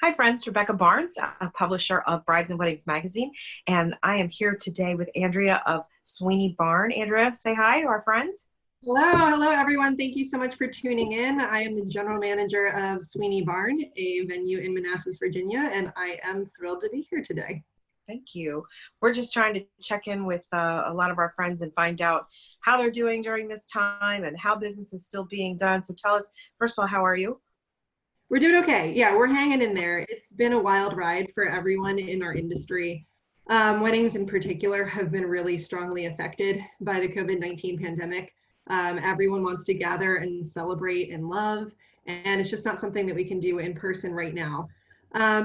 Hi, friends. Rebecca Barnes, a publisher of Brides and Weddings magazine, and I am here today with Andrea of Sweeney Barn. Andrea, say hi to our friends. Hello, everyone. Thank you so much for tuning in. I am the general manager of Sweeney Barn, a venue in Manassas, Virginia, and I am thrilled to be here today. Thank you. We're just trying to check in with a lot of our friends and find out how they're doing during this time and how business is still being done. So tell us, first of all, how are you? We're doing okay. Yeah, we're hanging in there. It's been a wild ride for everyone in our industry. Weddings in particular have been really strongly affected by the COVID-19 pandemic. Everyone wants to gather and celebrate and love, and it's just not something that we can do in person right now.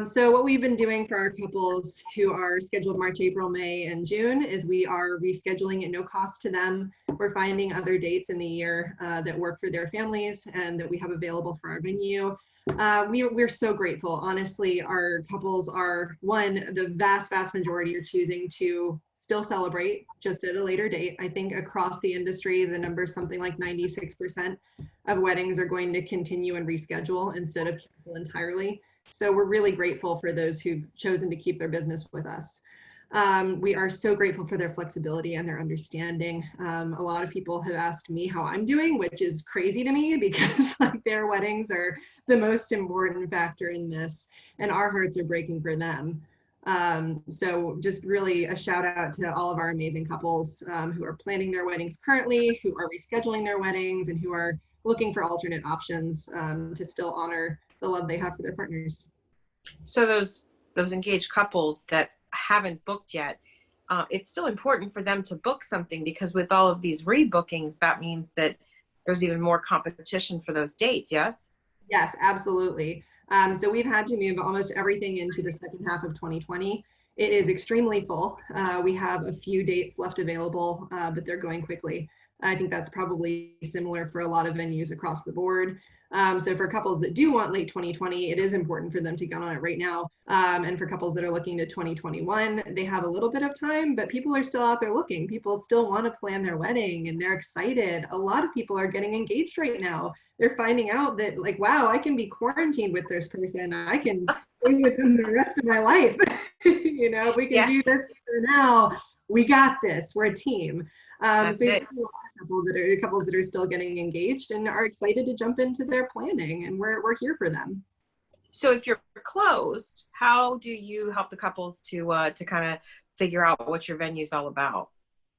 So what we've been doing for our couples who are scheduled March, April, May, and June is we are rescheduling at no cost to them. We're finding other dates in the year that work for their families and that we have available for our venue. We're so grateful. Honestly, our couples are, the vast majority are choosing to still celebrate just at a later date. I think across the industry, the number is something like 96% of weddings are going to continue and reschedule instead of cancel entirely. So we're really grateful for those who've chosen to keep their business with us. We are so grateful for their flexibility and their understanding. A lot of people have asked me how I'm doing, which is crazy to me because like their weddings are the most important factor in this, and our hearts are breaking for them. So just really a shout out to all of our amazing couples who are planning their weddings currently, who are rescheduling their weddings, and who are looking for alternate options to still honor the love they have for their partners. So those engaged couples that haven't booked yet, it's still important for them to book something because with all of these rebookings, that means that there's even more competition for those dates, yes? Yes, absolutely. So we've had to move almost everything into the second half of 2020. It is extremely full. We have a few dates left available, but they're going quickly. I think that's probably similar for a lot of venues across the board. So for couples that do want late 2020, it is important for them to get on it right now. And for couples that are looking to 2021, they have a little bit of time, but people are still out there looking. People still want to plan their wedding and they're excited. A lot of people are getting engaged right now. They're finding out that like, wow, I can be quarantined with this person. I can be with them the rest of my life. If we can do this for now, we got this. We're a team. That's it. Couples that are still getting engaged and are excited to jump into their planning, and we're here for them. So if you're closed, how do you help the couples to kind of figure out what your venue is all about?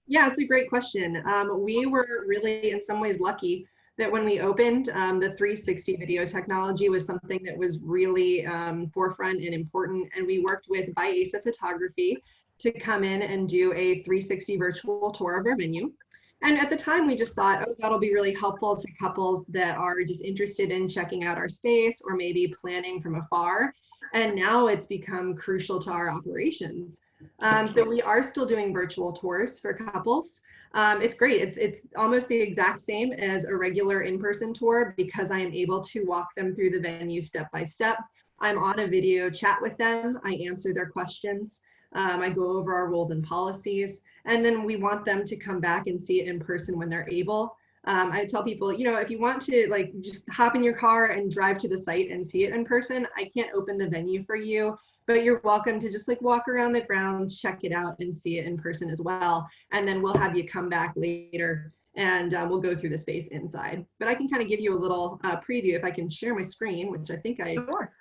Yeah, it's a great question. We were really in some ways lucky that when we opened, the 360 video technology was something that was really forefront and important, and we worked with by Asa Photography to come in and do a 360 virtual tour of our venue. And at the time, we just thought, oh, that'll be really helpful to couples that are just interested in checking out our space or maybe planning from afar. And now it's become crucial to our operations. So we are still doing virtual tours for couples. It's great. It's almost the exact same as a regular in-person tour because I am able to walk them through the venue step by step. I'm on a video chat with them. I answer their questions. I go over our rules and policies, and then we want them to come back and see it in person when they're able. I tell people, if you want to like just hop in your car and drive to the site and see it in person, I can't open the venue for you, but you're welcome to just like walk around the grounds, check it out and see it in person as well. And then we'll have you come back later and we'll go through the space inside. But I can kind of give you a little preview if I can share my screen, which I think Sure.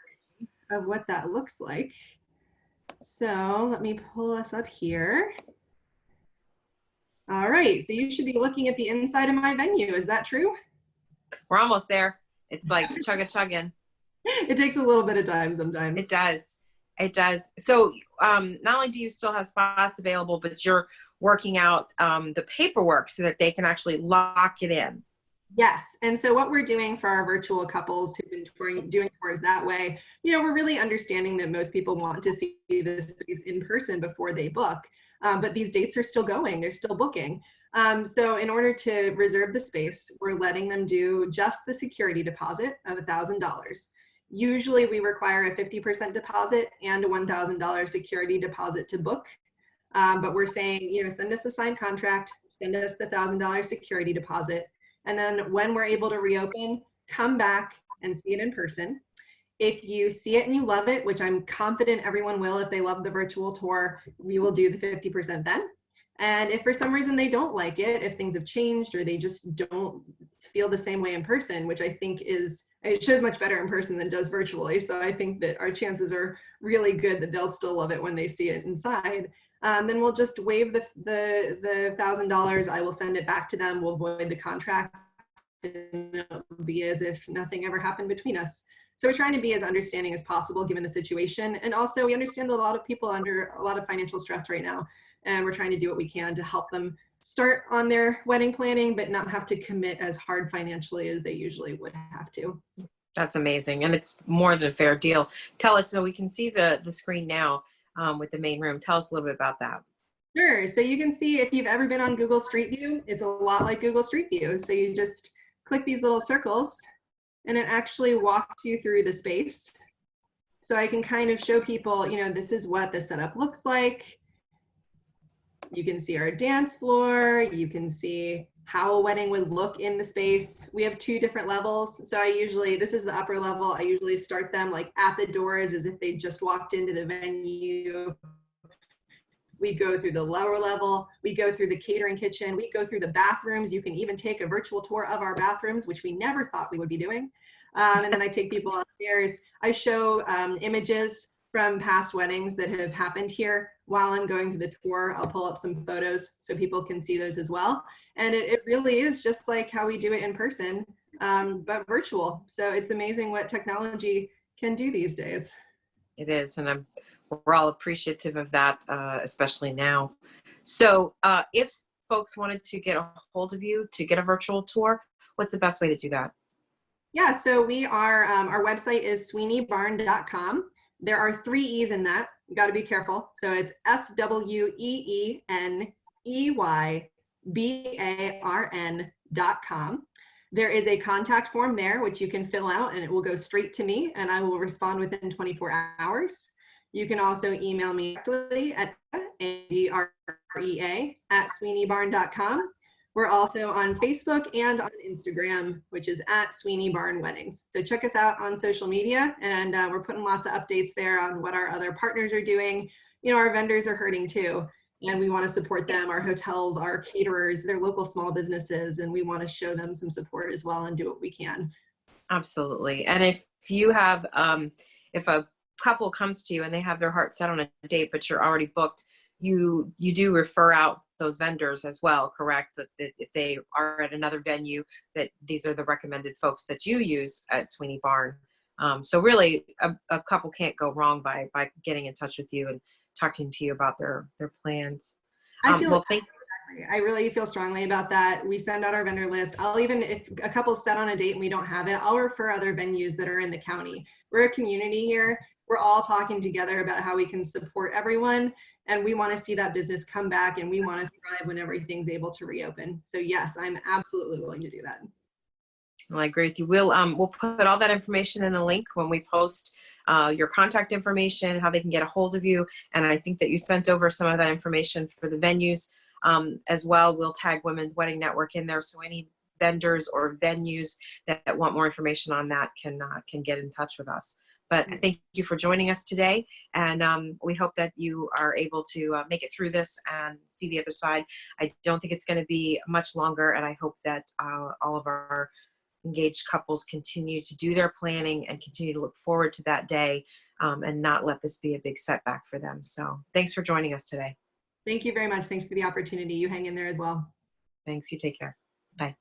of what that looks like. So let me pull us up here. All right, so you should be looking at the inside of my venue. Is that true? We're almost there. It's like chugga-chugging. It takes a little bit of time sometimes. It does. It does. So not only do you still have spots available, but you're working out the paperwork so that they can actually lock it in. Yes, and so what we're doing for our virtual couples who've been doing tours that way, we're really understanding that most people want to see this space in person before they book, but these dates are still going, they're still booking. So in order to reserve the space, we're letting them do just the security deposit of $1,000. Usually we require a 50% deposit and a $1,000 security deposit to book. But we're saying, send us a signed contract, send us the $1,000 security deposit. And then when we're able to reopen, come back and see it in person. If you see it and you love it, which I'm confident everyone will, if they love the virtual tour, we will do the 50% then. And if for some reason they don't like it, if things have changed or they just don't feel the same way in person, which I think it shows much better in person than it does virtually. So I think that our chances are really good that they'll still love it when they see it inside. Then we'll just waive the $1,000. I will send it back to them. We'll void the contract, and it'll be as if nothing ever happened between us. So we're trying to be as understanding as possible given the situation. And also we understand that a lot of people are under a lot of financial stress right now. And we're trying to do what we can to help them start on their wedding planning, but not have to commit as hard financially as they usually would have to. That's amazing. And it's more than a fair deal. Tell us, so we can see the screen now with the main room. Tell us a little bit about that. Sure. So you can see if you've ever been on Google Street View, it's a lot like Google Street View. So you just click these little circles and it actually walks you through the space. So I can kind of show people, this is what the setup looks like. You can see our dance floor. You can see how a wedding would look in the space. We have 2 different levels. So this is the upper level. I usually start them like at the doors as if they just walked into the venue. We go through the lower level. We go through the catering kitchen. We go through the bathrooms. You can even take a virtual tour of our bathrooms, which we never thought we would be doing. And then I take people upstairs. I show images from past weddings that have happened here. While I'm going through the tour, I'll pull up some photos so people can see those as well. And it really is just like how we do it in person, but virtual. So it's amazing what technology can do these days. It is, and we're all appreciative of that, especially now. So if folks wanted to get a hold of you to get a virtual tour, what's the best way to do that? Yeah, so we are, our website is sweeneybarn.com. There are 3 E's in that. You got to be careful. So it's SWEENEYBARN.com. There is a contact form there, which you can fill out and it will go straight to me and I will respond within 24 hours. You can also email me directly at andrea@sweeneybarn.com. We're also on Facebook and on Instagram, which is at Sweeney Barn Weddings. So check us out on social media, and we're putting lots of updates there on what our other partners are doing. Our vendors are hurting too, and we want to support them. Our hotels, our caterers, they're local small businesses, and we want to show them some support as well and do what we can. Absolutely. And if you have, if a couple comes to you and they have their heart set on a date, but you're already booked, you do refer out those vendors as well, correct? That if they are at another venue, that these are the recommended folks that you use at Sweeney Barn. So really, a couple can't go wrong by getting in touch with you and talking to you about their plans. I really feel strongly about that. We send out our vendor list. If a couple's set on a date and we don't have it, I'll refer other venues that are in the county. We're a community here. We're all talking together about how we can support everyone. And we want to see that business come back and we want to thrive when everything's able to reopen. So yes, I'm absolutely willing to do that. Well, I agree with you. We'll put all that information in a link when we post your contact information, how they can get a hold of you. And I think that you sent over some of that information for the venues as well. We'll tag Women's Wedding Network in there. So any vendors or venues that want more information on that can get in touch with us. But thank you for joining us today. And we hope that you are able to make it through this and see the other side. I don't think it's going to be much longer. And I hope that all of our engaged couples continue to do their planning and continue to look forward to that day and not let this be a big setback for them. So thanks for joining us today. Thank you very much. Thanks for the opportunity. You hang in there as well. Thanks. You take care. Bye.